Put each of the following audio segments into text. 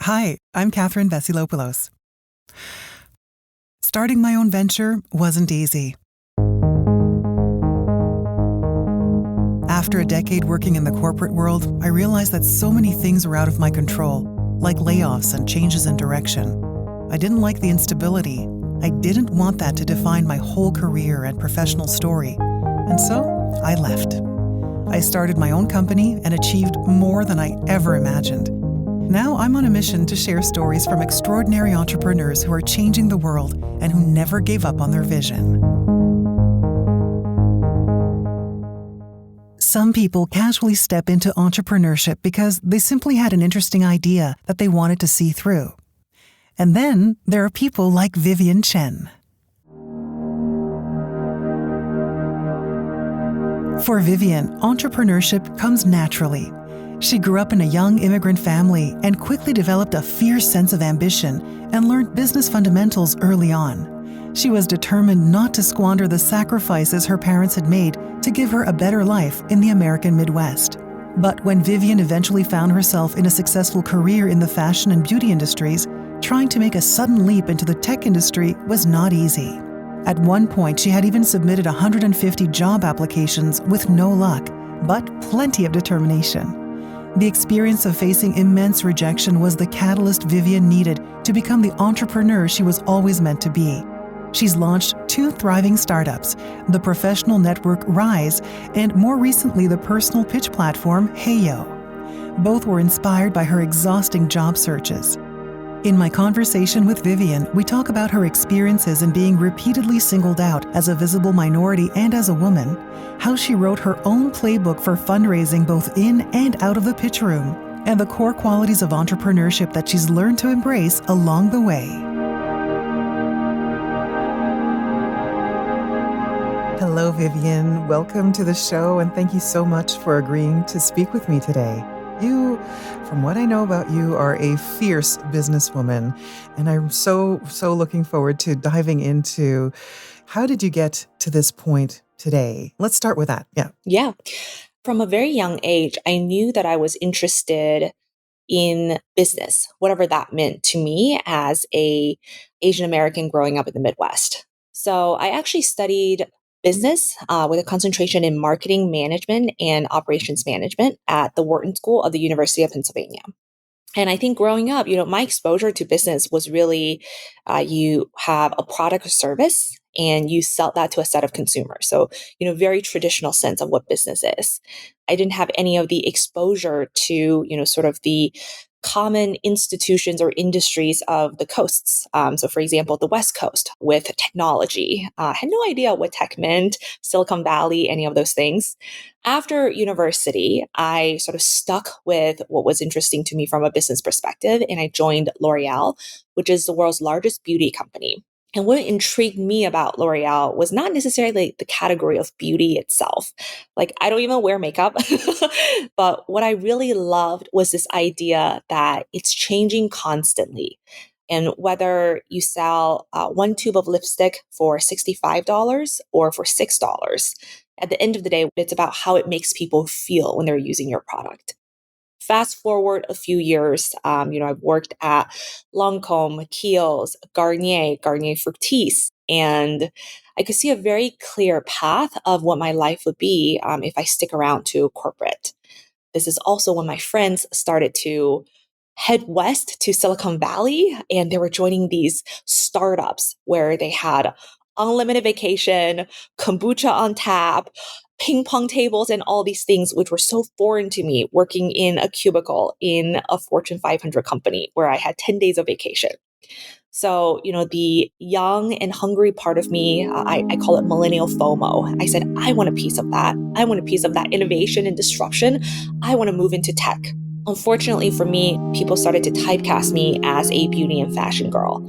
Hi, I'm Catherine Vesilopoulos. Starting my own venture wasn't easy. After a decade working in the corporate world, I realized that so many things were out of my control, like layoffs and changes in direction. I didn't like the instability. I didn't want that to define my whole career and professional story. And so, I left. I started my own company and achieved more than I ever imagined. Now I'm on a mission to share stories from extraordinary entrepreneurs who are changing the world and who never gave up on their vision. Some people casually step into entrepreneurship because they simply had an interesting idea that they wanted to see through. And then there are people like Vivian Chen. For Vivian, entrepreneurship comes naturally. She grew up in a young immigrant family and quickly developed a fierce sense of ambition and learned business fundamentals early on. She was determined not to squander the sacrifices her parents had made to give her a better life in the American Midwest. But when Vivian eventually found herself in a successful career in the fashion and beauty industries, trying to make a sudden leap into the tech industry was not easy. At one point, she had even submitted 150 job applications with no luck, but plenty of determination. The experience of facing immense rejection was the catalyst Vivian needed to become the entrepreneur she was always meant to be. She's launched 2 thriving startups, the professional network Rise, and more recently the personal pitch platform Heyo. Both were inspired by her exhausting job searches. In my conversation with Vivian, we talk about her experiences in being repeatedly singled out as a visible minority and as a woman, how she wrote her own playbook for fundraising both in and out of the pitch room, and the core qualities of entrepreneurship that she's learned to embrace along the way. Hello, Vivian. Welcome to the show, and thank you so much for agreeing to speak with me today. You, from what I know about you, are a fierce businesswoman, and I'm so looking forward to diving into how did you get to this point today? Let's start with that. Yeah. From a very young age, I knew that I was interested in business, whatever that meant to me as a Asian American growing up in the Midwest. So I actually studied business with a concentration in marketing management and operations management at the Wharton School of the University of Pennsylvania. And I think growing up, my exposure to business was really you have a product or service and you sell that to a set of consumers. So, very traditional sense of what business is. I didn't have any of the exposure to, sort of the common institutions or industries of the coasts. So for example, the West Coast with technology. I had no idea what tech meant, Silicon Valley, any of those things. After university, I sort of stuck with what was interesting to me from a business perspective, and I joined L'Oreal, which is the world's largest beauty company. And what intrigued me about L'Oreal was not necessarily the category of beauty itself. Like, I don't even wear makeup. But what I really loved was this idea that it's changing constantly. And whether you sell 1 tube of lipstick for $65 or for $6, at the end of the day, it's about how it makes people feel when they're using your product. Fast forward a few years, I've worked at Lancôme, Kiehl's, Garnier Fructis, and I could see a very clear path of what my life would be if I stick around to corporate. This is also when my friends started to head west to Silicon Valley, and they were joining these startups where they had unlimited vacation, kombucha on tap, ping pong tables, and all these things, which were so foreign to me working in a cubicle in a Fortune 500 company where I had 10 days of vacation. So, the young and hungry part of me, I call it millennial FOMO. I said, I want a piece of that. I want a piece of that innovation and disruption. I want to move into tech. Unfortunately for me, people started to typecast me as a beauty and fashion girl.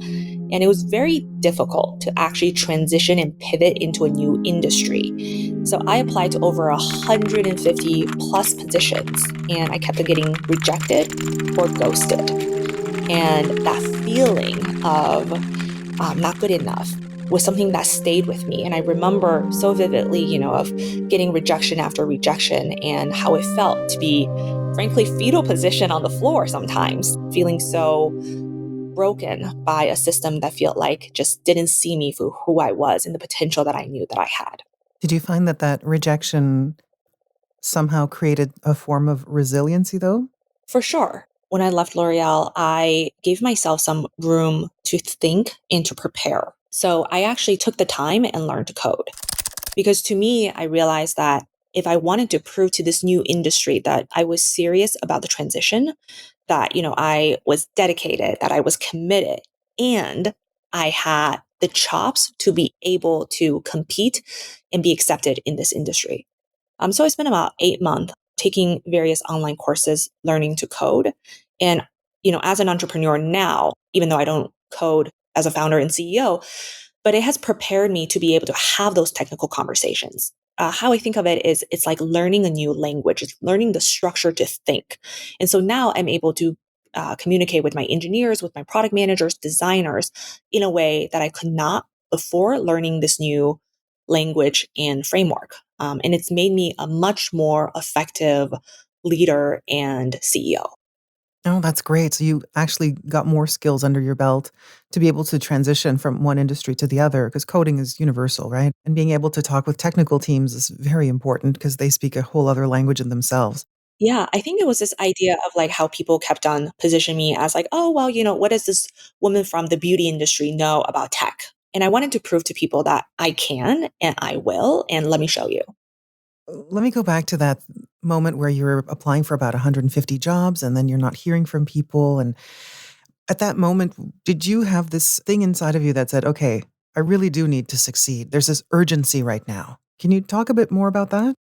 And it was very difficult to actually transition and pivot into a new industry. So I applied to over 150 plus positions, and I kept on getting rejected or ghosted. And that feeling of not good enough was something that stayed with me. And I remember so vividly, of getting rejection after rejection and how it felt to be frankly, fetal position on the floor sometimes, feeling so broken by a system that felt like just didn't see me for who I was and the potential that I knew that I had. Did you find that rejection somehow created a form of resiliency, though? For sure. When I left L'Oreal, I gave myself some room to think and to prepare. So I actually took the time and learned to code. Because to me, I realized that if I wanted to prove to this new industry that I was serious about the transition, that, I was dedicated, that I was committed, and I had the chops to be able to compete and be accepted in this industry. So I spent about 8 months taking various online courses, learning to code. And, as an entrepreneur now, even though I don't code as a founder and CEO, but it has prepared me to be able to have those technical conversations. How I think of it is it's like learning a new language, it's learning the structure to think. And so now I'm able to communicate with my engineers, with my product managers, designers in a way that I could not before learning this new language and framework. And it's made me a much more effective leader and CEO. Oh, that's great. So you actually got more skills under your belt to be able to transition from one industry to the other, because coding is universal, right? And being able to talk with technical teams is very important because they speak a whole other language in themselves. Yeah, I think it was this idea of like how people kept on positioning me as like, oh, well, what does this woman from the beauty industry know about tech? And I wanted to prove to people that I can and I will, and let me show you. Let me go back to that moment where you're applying for about 150 jobs and then you're not hearing from people. And at that moment, did you have this thing inside of you that said, okay, I really do need to succeed? There's this urgency right now. Can you talk a bit more about that?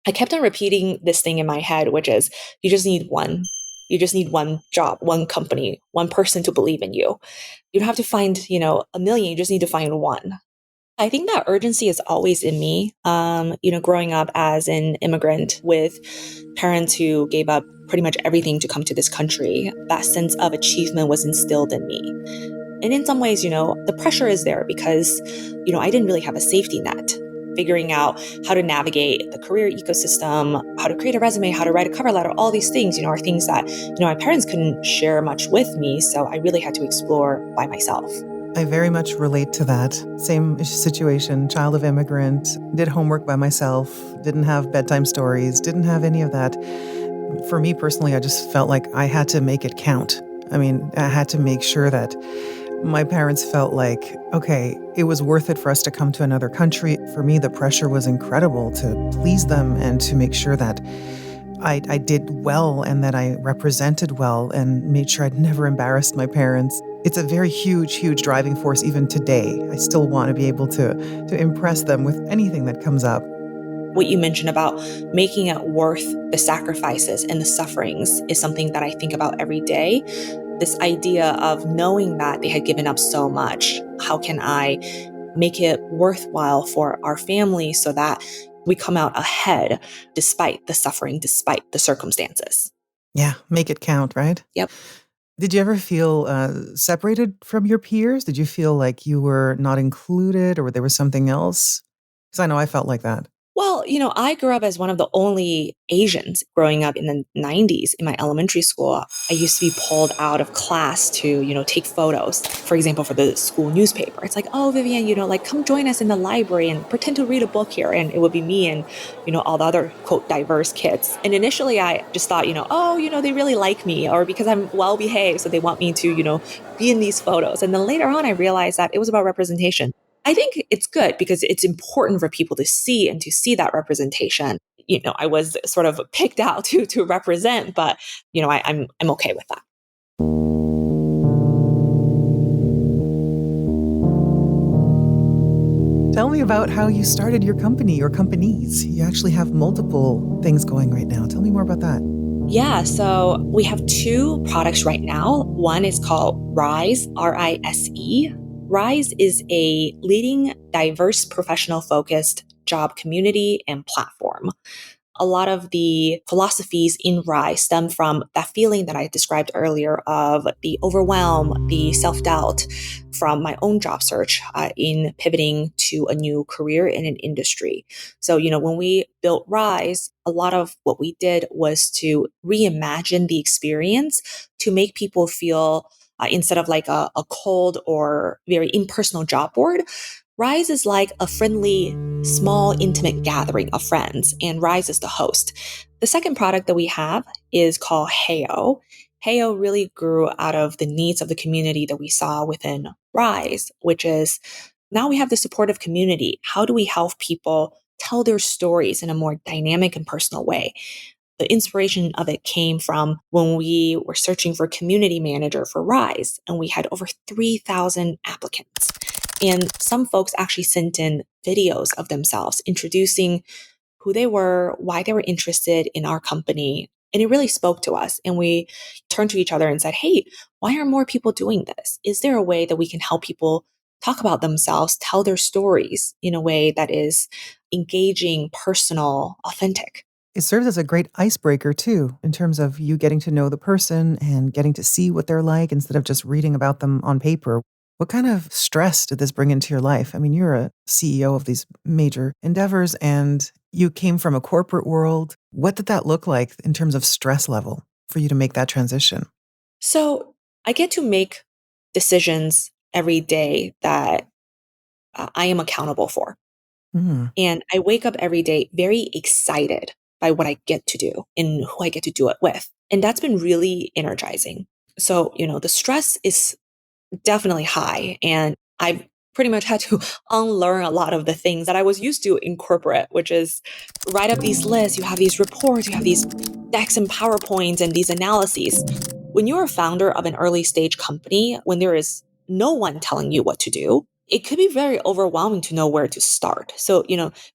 I kept on repeating this thing in my head, which is you just need one. You just need one job, one company, one person to believe in you. You don't have to find, a million. You just need to find one. I think that urgency is always in me. Growing up as an immigrant with parents who gave up pretty much everything to come to this country, that sense of achievement was instilled in me. And in some ways, the pressure is there because, I didn't really have a safety net. Figuring out how to navigate the career ecosystem, how to create a resume, how to write a cover letter, all these things, are things that, my parents couldn't share much with me. So I really had to explore by myself. I very much relate to that. Same situation, child of immigrant, did homework by myself, didn't have bedtime stories, didn't have any of that. For me personally, I just felt like I had to make it count. I mean, I had to make sure that my parents felt like, okay, it was worth it for us to come to another country. For me, the pressure was incredible to please them and to make sure that I did well and that I represented well and made sure I'd never embarrassed my parents. It's a very huge, huge driving force even today. I still want to be able to impress them with anything that comes up. What you mentioned about making it worth the sacrifices and the sufferings is something that I think about every day. This idea of knowing that they had given up so much, how can I make it worthwhile for our family so that we come out ahead despite the suffering, despite the circumstances? Yeah, make it count, right? Yep. Did you ever feel separated from your peers? Did you feel like you were not included or there was something else? Because I know I felt like that. Well, I grew up as one of the only Asians growing up in the 90s in my elementary school. I used to be pulled out of class to, take photos, for example, for the school newspaper. It's like, oh, Vivian, like come join us in the library and pretend to read a book here. And it would be me and, all the other, quote, diverse kids. And initially I just thought, they really like me or because I'm well behaved. So they want me to, be in these photos. And then later on, I realized that it was about representation. I think it's good because it's important for people to see and to see that representation. I was sort of picked out to represent, but I'm okay with that. Tell me about how you started your company or companies. You actually have multiple things going right now. Tell me more about that. Yeah, so we have two products right now. One is called Rise, Rise. Rise is a leading diverse professional focused job community and platform. a lot of the philosophies in Rise stem from that feeling that I described earlier of the overwhelm, the self-doubt from my own job search in pivoting to a new career in an industry. So, when we built Rise, a lot of what we did was to reimagine the experience to make people feel instead of like a cold or very impersonal job board, Rise is like a friendly, small, intimate gathering of friends, and Rise is the host. The second product that we have is called Heyo. Heyo really grew out of the needs of the community that we saw within Rise, which is now we have the supportive community. How do we help people tell their stories in a more dynamic and personal way? The inspiration of it came from when we were searching for a community manager for Rise, and we had over 3,000 applicants. And some folks actually sent in videos of themselves introducing who they were, why they were interested in our company. And it really spoke to us. And we turned to each other and said, hey, why are more people doing this? Is there a way that we can help people talk about themselves, tell their stories in a way that is engaging, personal, authentic? It serves as a great icebreaker, too, in terms of you getting to know the person and getting to see what they're like instead of just reading about them on paper. What kind of stress did this bring into your life? I mean, you're a CEO of these major endeavors and you came from a corporate world. What did that look like in terms of stress level for you to make that transition? So I get to make decisions every day that I am accountable for. Mm. And I wake up every day very excited by what I get to do and who I get to do it with. And that's been really energizing. So, the stress is definitely high. And I've pretty much had to unlearn a lot of the things that I was used to in corporate, which is write up these lists, you have these reports, you have these decks and PowerPoints and these analyses. When you're a founder of an early stage company, when there is no one telling you what to do, it could be very overwhelming to know where to start. So,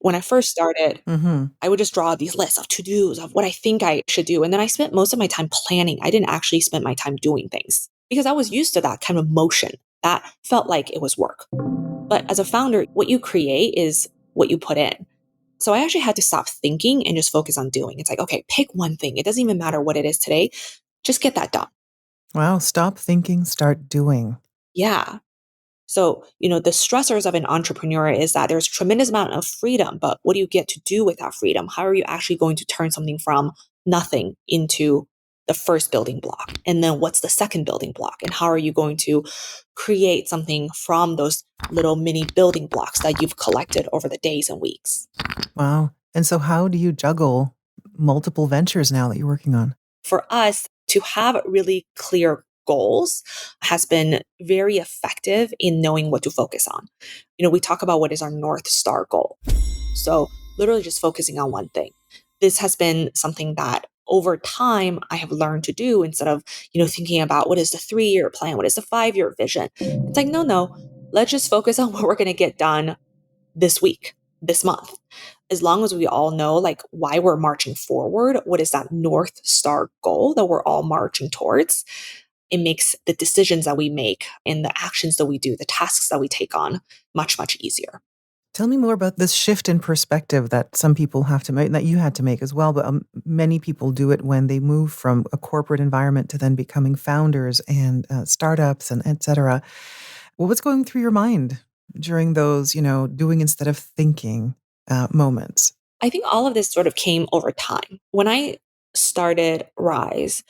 when I first started, Hmm. I would just draw these lists of to-dos of what I think I should do. And then I spent most of my time planning. I didn't actually spend my time doing things because I was used to that kind of motion that felt like it was work. But as a founder, what you create is what you put in. So I actually had to stop thinking and just focus on doing. It's like, okay, pick one thing. It doesn't even matter what it is today. Just get that done. Wow, stop thinking, start doing. Yeah. So, the stressors of an entrepreneur is that there's tremendous amount of freedom, but what do you get to do with that freedom? How are you actually going to turn something from nothing into the first building block? And then what's the second building block? And how are you going to create something from those little mini building blocks that you've collected over the days and weeks? Wow. And so how do you juggle multiple ventures now that you're working on? For us to have really clear goals has been very effective in knowing what to focus on. We talk about what is our North Star goal. So literally just focusing on one thing. This has been something that over time I have learned to do instead of, thinking about what is the 3-year plan? What is the 5-year vision? It's like, no, let's just focus on what we're going to get done this week, this month. As long as we all know like why we're marching forward, what is that North Star goal that we're all marching towards, it makes the decisions that we make and the actions that we do, the tasks that we take on much, much easier. Tell me more about this shift in perspective that some people have to make, that you had to make as well, but many people do it when they move from a corporate environment to then becoming founders and startups and et cetera. Well, what's going through your mind during those, doing instead of thinking moments? I think all of this sort of came over time. When I started Rise,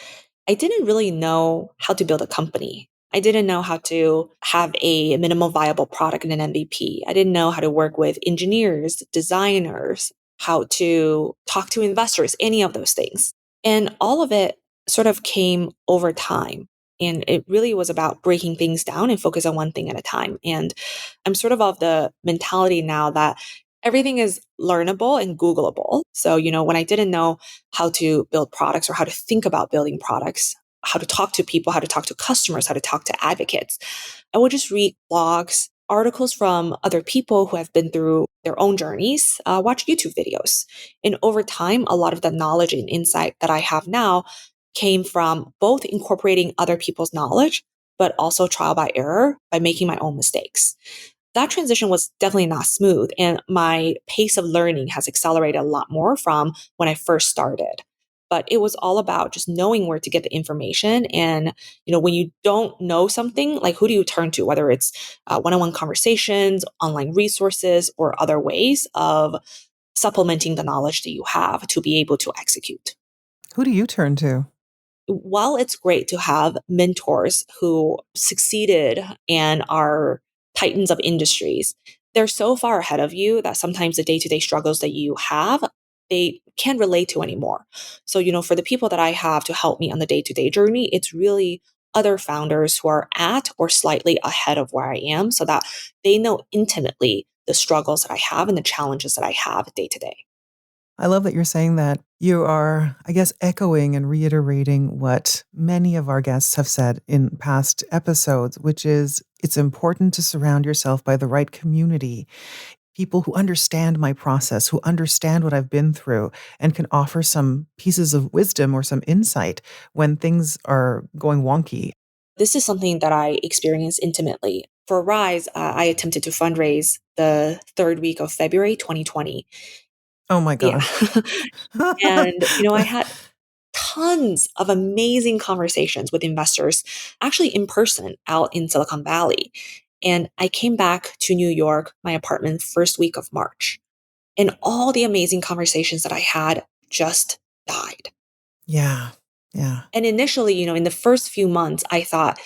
I didn't really know how to build a company. I didn't know how to have a minimal viable product and an MVP. I didn't know how to work with engineers, designers, how to talk to investors, any of those things. And all of it sort of came over time. And it really was about breaking things down and focus on one thing at a time. And I'm sort of the mentality now that everything is learnable and Googleable. So, when I didn't know how to build products or how to think about building products, how to talk to people, how to talk to customers, how to talk to advocates, I would just read blogs, articles from other people who have been through their own journeys, watch YouTube videos. And over time, a lot of the knowledge and insight that I have now came from both incorporating other people's knowledge, but also trial by error by making my own mistakes. that transition was definitely not smooth. And my pace of learning has accelerated a lot more from when I first started. But it was all about just knowing where to get the information. And, when you don't know something, like who do you turn to, whether it's one-on-one conversations, online resources, or other ways of supplementing the knowledge that you have to be able to execute. Who do you turn to? While it's great to have mentors who succeeded and are titans of industries, they're so far ahead of you that sometimes the day-to-day struggles that you have, they can't relate to anymore. So, for the people that I have to help me on the day-to-day journey, it's really other founders who are at or slightly ahead of where I am so that they know intimately the struggles that I have and the challenges that I have day to day. I love that you're saying that. You are, I guess, echoing and reiterating what many of our guests have said in past episodes, which is it's important to surround yourself by the right community, people who understand my process, who understand what I've been through, and can offer some pieces of wisdom or some insight when things are going wonky. This is something that I experienced intimately. For Rise, I attempted to fundraise the third week of February 2020. Oh my Yeah. gosh. And, I had tons of amazing conversations with investors, actually in person out in Silicon Valley. And I came back to New York, my apartment, first week of March. And all the amazing conversations that I had just died. Yeah. Yeah. And initially, in the first few months, I thought,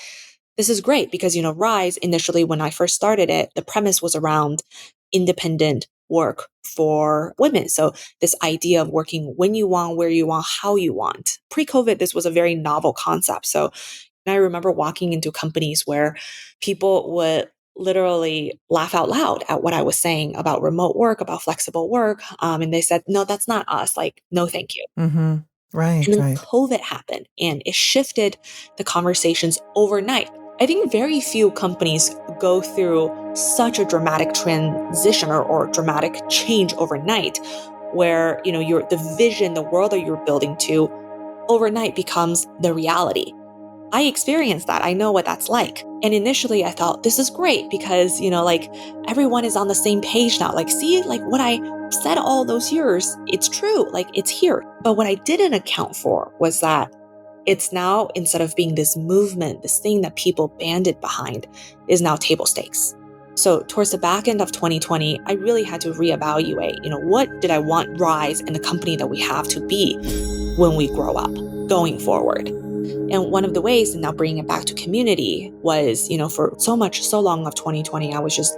this is great because, Rise initially, when I first started it, the premise was around independent work for women. So this idea of working when you want, where you want, how you want. Pre-COVID, this was a very novel concept. So I remember walking into companies where people would literally laugh out loud at what I was saying about remote work, about flexible work. And they said, no, that's not us. Like, no, thank you. Mm-hmm. Right, And then right. COVID happened and it shifted the conversations overnight. I think very few companies go through such a dramatic transition or dramatic change overnight where, the vision, the world that you're building to overnight becomes the reality. I experienced that. I know what that's like. And initially I thought this is great because, everyone is on the same page now. Like, see, like what I said all those years, it's true. Like it's here. But what I didn't account for was that it's now, instead of being this movement, this thing that people banded behind, is now table stakes. So towards the back end of 2020, I really had to reevaluate, what did I want Rise and the company that we have to be when we grow up going forward? And one of the ways, and now bringing it back to community, was, for so long of 2020, I was just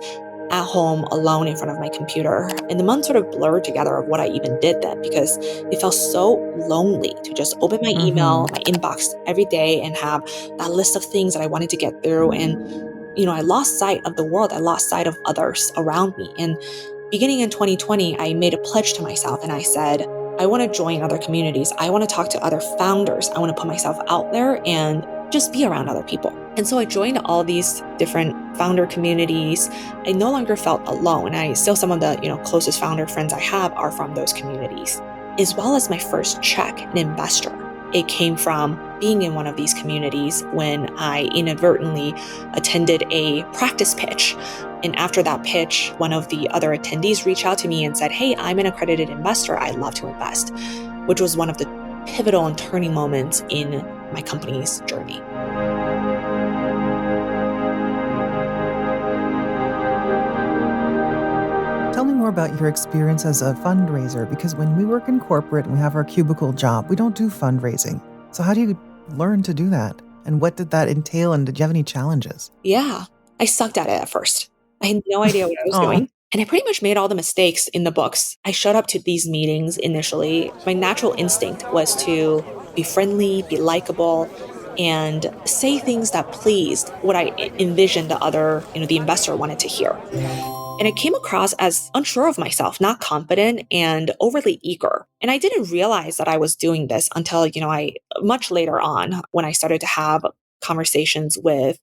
at home alone in front of my computer. And the months sort of blurred together of what I even did then because it felt so lonely to just open my email, my inbox every day and have that list of things that I wanted to get through. And, I lost sight of the world. I lost sight of others around me. And beginning in 2020, I made a pledge to myself and I said, I want to join other communities. I want to talk to other founders. I want to put myself out there and just be around other people. And so I joined all these different founder communities. I no longer felt alone. Some of the, closest founder friends I have are from those communities, as well as my first check, an investor. It came from being in one of these communities when I inadvertently attended a practice pitch. And after that pitch, one of the other attendees reached out to me and said, hey, I'm an accredited investor. I'd love to invest, which was one of the pivotal and turning moments in my company's journey. Tell me more about your experience as a fundraiser, because when we work in corporate and we have our cubicle job, we don't do fundraising. So how do you learn to do that? And what did that entail? And did you have any challenges? Yeah, I sucked at it at first. I had no idea what I was Oh, doing. And I pretty much made all the mistakes in the books. I showed up to these meetings initially. My natural instinct was to be friendly, be likable, and say things that pleased what I envisioned the other, the investor wanted to hear. And I came across as unsure of myself, not confident and overly eager. And I didn't realize that I was doing this until, I much later on when I started to have conversations with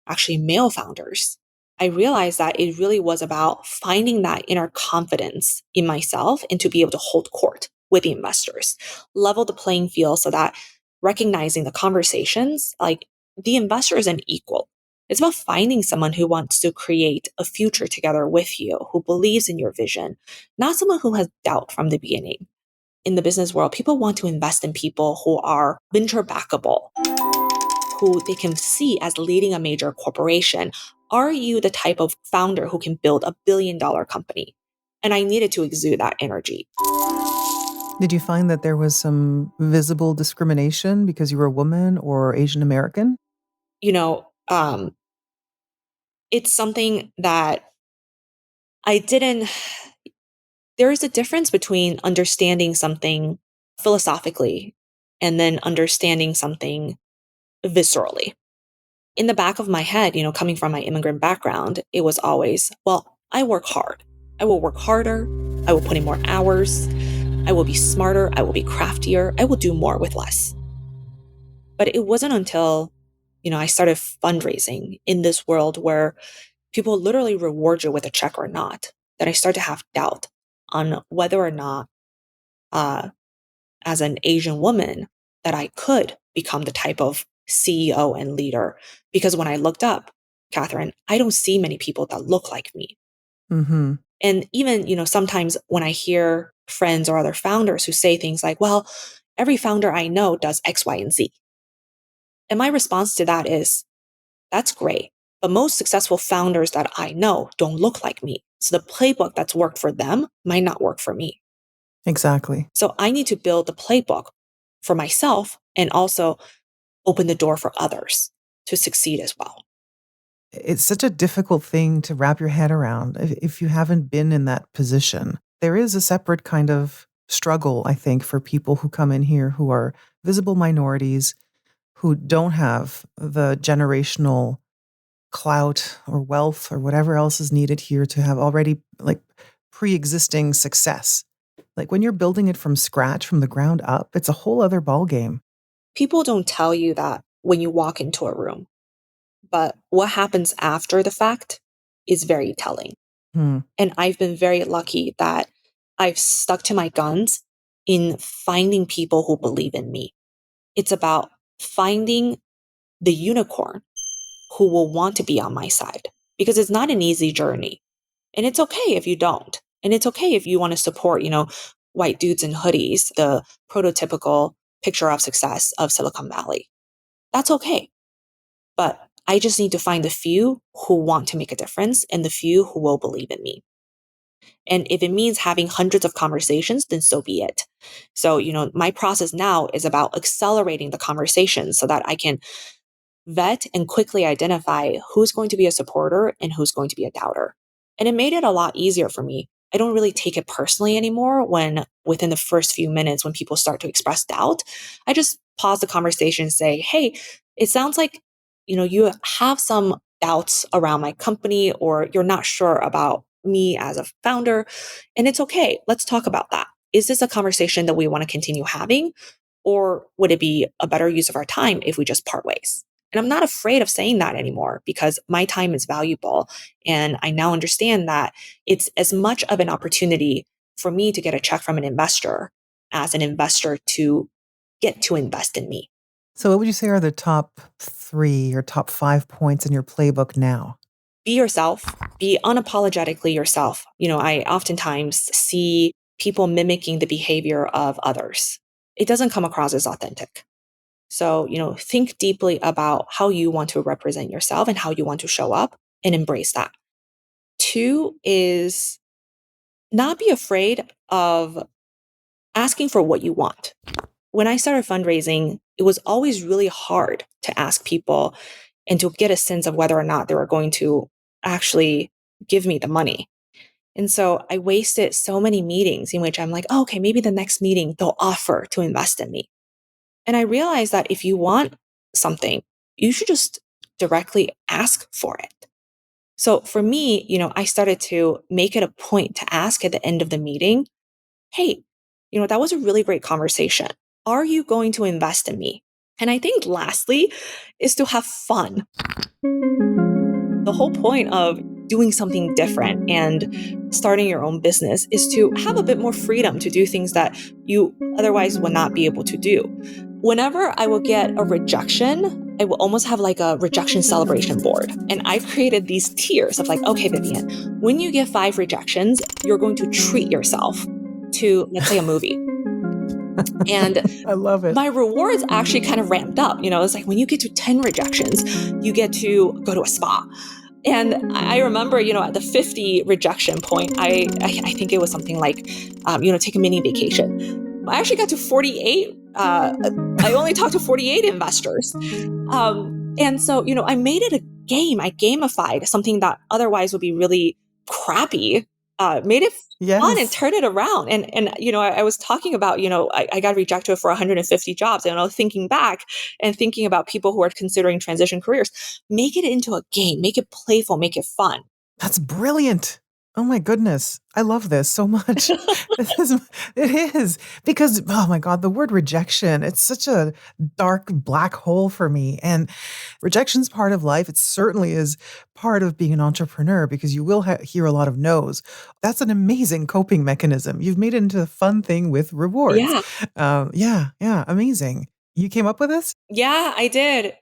actually male founders. I realized that it really was about finding that inner confidence in myself and to be able to hold court with the investors, level the playing field so that recognizing the conversations, like the investor is an equal. It's about finding someone who wants to create a future together with you, who believes in your vision, not someone who has doubt from the beginning. In the business world, people want to invest in people who are venture backable, who they can see as leading a major corporation. Are you the type of founder who can build $1 billion company? And I needed to exude that energy. Did you find that there was some visible discrimination because you were a woman or Asian American? You know, it's something that I didn't. There is a difference between understanding something philosophically and then understanding something viscerally. In the back of my head, coming from my immigrant background, it was always, well, I work hard. I will work harder. I will put in more hours. I will be smarter. I will be craftier. I will do more with less. But it wasn't until, I started fundraising in this world where people literally reward you with a check or not, that I started to have doubt on whether or not, as an Asian woman, that I could become the type of CEO and leader. Because when I looked up, Catherine, I don't see many people that look like me. Mm-hmm. And even, sometimes when I hear friends or other founders who say things like, well, every founder I know does X, Y, and Z. And my response to that is, that's great. But most successful founders that I know don't look like me. So the playbook that's worked for them might not work for me. Exactly. So I need to build the playbook for myself and also open the door for others to succeed as well. It's such a difficult thing to wrap your head around if you haven't been in that position. There is a separate kind of struggle, I think, for people who come in here who are visible minorities, who don't have the generational clout or wealth or whatever else is needed here to have already like pre-existing success. Like when you're building it from scratch, from the ground up, it's a whole other ballgame. People don't tell you that when you walk into a room, but what happens after the fact is very telling. Hmm. And I've been very lucky that I've stuck to my guns in finding people who believe in me. It's about finding the unicorn who will want to be on my side, because it's not an easy journey. And it's okay if you don't. And it's okay if you want to support, white dudes in hoodies, the prototypical picture of success of Silicon Valley. That's okay. But I just need to find the few who want to make a difference and the few who will believe in me. And if it means having hundreds of conversations, then so be it. So, my process now is about accelerating the conversation so that I can vet and quickly identify who's going to be a supporter and who's going to be a doubter. And it made it a lot easier for me. I don't really take it personally anymore when within the first few minutes when people start to express doubt, I just pause the conversation and say, hey, it sounds like, you have some doubts around my company or you're not sure about me as a founder. And it's okay. Let's talk about that. Is this a conversation that we want to continue having? Or would it be a better use of our time if we just part ways? And I'm not afraid of saying that anymore because my time is valuable. And I now understand that it's as much of an opportunity for me to get a check from an investor as an investor to get to invest in me. So, what would you say are the top 3 or top 5 points in your playbook now? Be yourself, be unapologetically yourself. I oftentimes see people mimicking the behavior of others. It doesn't come across as authentic. So, think deeply about how you want to represent yourself and how you want to show up and embrace that. 2 is not be afraid of asking for what you want. When I started fundraising, it was always really hard to ask people and to get a sense of whether or not they were going to actually give me the money. And so I wasted so many meetings in which I'm like, oh, okay, maybe the next meeting they'll offer to invest in me. And I realized that if you want something, you should just directly ask for it. So for me, I started to make it a point to ask at the end of the meeting, hey, that was a really great conversation. Are you going to invest in me? And I think lastly is to have fun. The whole point of doing something different and starting your own business is to have a bit more freedom to do things that you otherwise would not be able to do. Whenever I will get a rejection, I will almost have like a rejection celebration board. And I created these tiers of like, okay, Vivian, when you get 5 rejections, you're going to treat yourself to, let's say, a movie. And I love it. my rewards actually kind of ramped up. It's like when you get to 10 rejections, you get to go to a spa. And I remember, at the 50 rejection point, I think it was something like, take a mini vacation. I actually got to 48. I only talked to 48 investors. And so, I made it a game. I gamified something that otherwise would be really crappy. Made it fun and turned it around. And I was talking about, I got rejected for 150 jobs. And thinking back and thinking about people who are considering transition careers, make it into a game, make it playful, make it fun. That's brilliant. Oh my goodness. I love this so much. It is because, oh my God, the word rejection, it's such a dark black hole for me. And rejection's part of life. It certainly is part of being an entrepreneur because you will hear a lot of no's. That's an amazing coping mechanism. You've made it into a fun thing with rewards. Yeah. Amazing. You came up with this? Yeah, I did.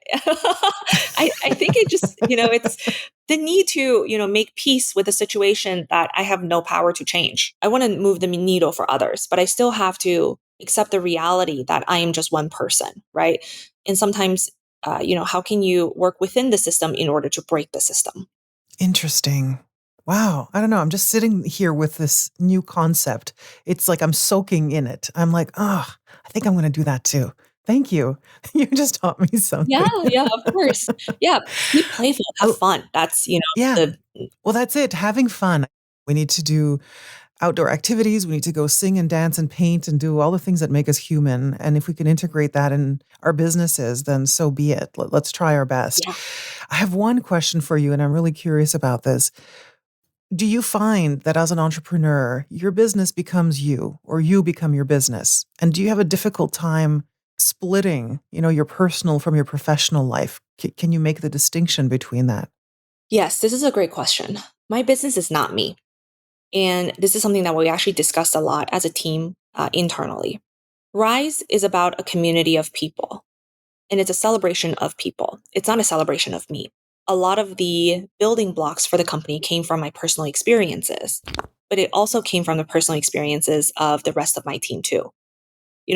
I think it just, it's the need to, make peace with a situation that I have no power to change. I want to move the needle for others, but I still have to accept the reality that I am just one person, right? And sometimes, how can you work within the system in order to break the system? Interesting. Wow. I don't know. I'm just sitting here with this new concept. It's like I'm soaking in it. I'm like, I think I'm going to do that too. Thank you. You just taught me something. Yeah, of course. Yeah, be playful, have fun. That's, Well, that's it. Having fun. We need to do outdoor activities. We need to go sing and dance and paint and do all the things that make us human. And if we can integrate that in our businesses, then so be it. Let's try our best. Yeah. I have one question for you, and I'm really curious about this. Do you find that as an entrepreneur, your business becomes you or you become your business? And do you have a difficult time splitting, your personal from your professional life? Can you make the distinction between that? Yes, this is a great question. My business is not me. And this is something that we actually discussed a lot as a team internally. Rise is about a community of people, and it's a celebration of people. It's not a celebration of me. A lot of the building blocks for the company came from my personal experiences, but it also came from the personal experiences of the rest of my team too.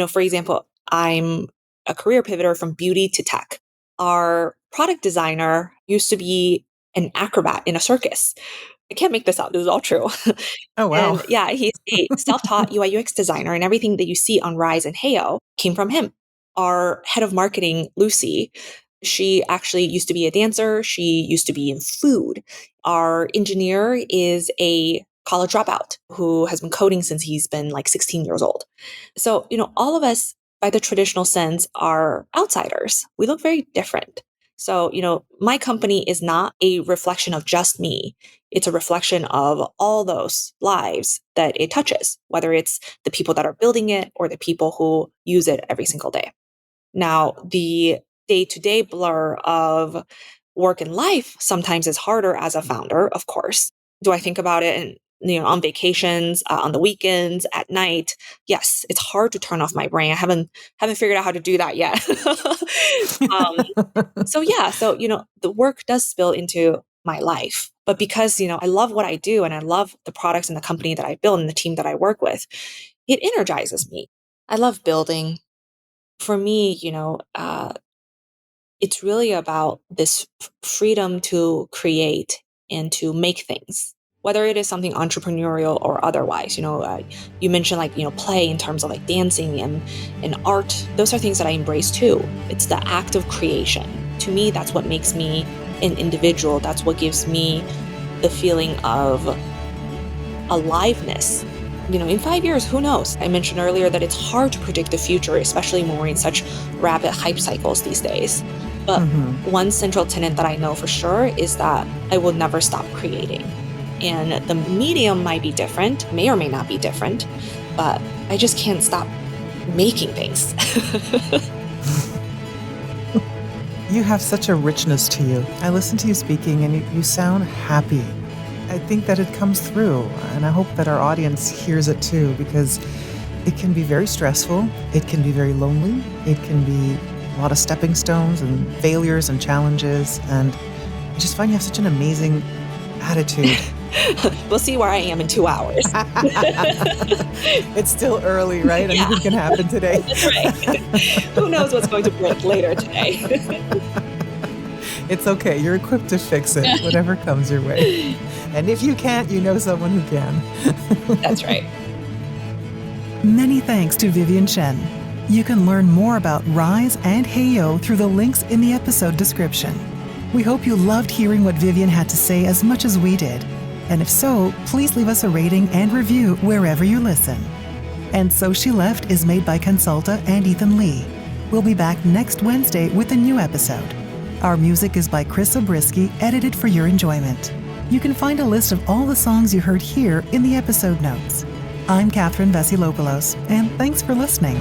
For example, I'm a career pivoter from beauty to tech. Our product designer used to be an acrobat in a circus. I can't make this up. This is all true. Oh, wow. And yeah, he's a self-taught UI UX designer, and everything that you see on Rise and Heyo came from him. Our head of marketing, Lucy, she actually used to be a dancer. She used to be in food. Our engineer is a college dropout who has been coding since he's been like 16 years old. So, all of us, by the traditional sense, are outsiders. We look very different. So, my company is not a reflection of just me. It's a reflection of all those lives that it touches, whether it's the people that are building it or the people who use it every single day. Now, the day-to-day blur of work and life sometimes is harder as a founder, of course. Do I think about it and on vacations, on the weekends, at night? Yes, it's hard to turn off my brain. I haven't figured out how to do that yet. So the work does spill into my life. But because, I love what I do and I love the products and the company that I build and the team that I work with, it energizes me. I love building. For me, it's really about this freedom to create and to make things, whether it is something entrepreneurial or otherwise. You mentioned play in terms of dancing and art. Those are things that I embrace too. It's the act of creation. To me, that's what makes me an individual. That's what gives me the feeling of aliveness. In 5 years, who knows? I mentioned earlier that it's hard to predict the future, especially when we're in such rapid hype cycles these days. But one central tenet that I know for sure is that I will never stop creating. And the medium might be different, may or may not be different, but I just can't stop making things. You have such a richness to you. I listen to you speaking and you sound happy. I think that it comes through, and I hope that our audience hears it too, because it can be very stressful. It can be very lonely. It can be a lot of stepping stones and failures and challenges. And I just find you have such an amazing attitude. We'll see where I am in 2 hours. It's still early, right? Yeah. Anything can happen today. That's right. Who knows what's going to break later today? It's okay. You're equipped to fix it, whatever comes your way. And if you can't, you know someone who can. That's right. Many thanks to Vivian Chen. You can learn more about Rise and Heyo through the links in the episode description. We hope you loved hearing what Vivian had to say as much as we did. And if so, please leave us a rating and review wherever you listen. And So She Left is made by Cansulta and Ethan Lee. We'll be back next Wednesday with a new episode. Our music is by Chris Zabriskie, edited for your enjoyment. You can find a list of all the songs you heard here in the episode notes. I'm Catherine Vasilopoulos, and thanks for listening.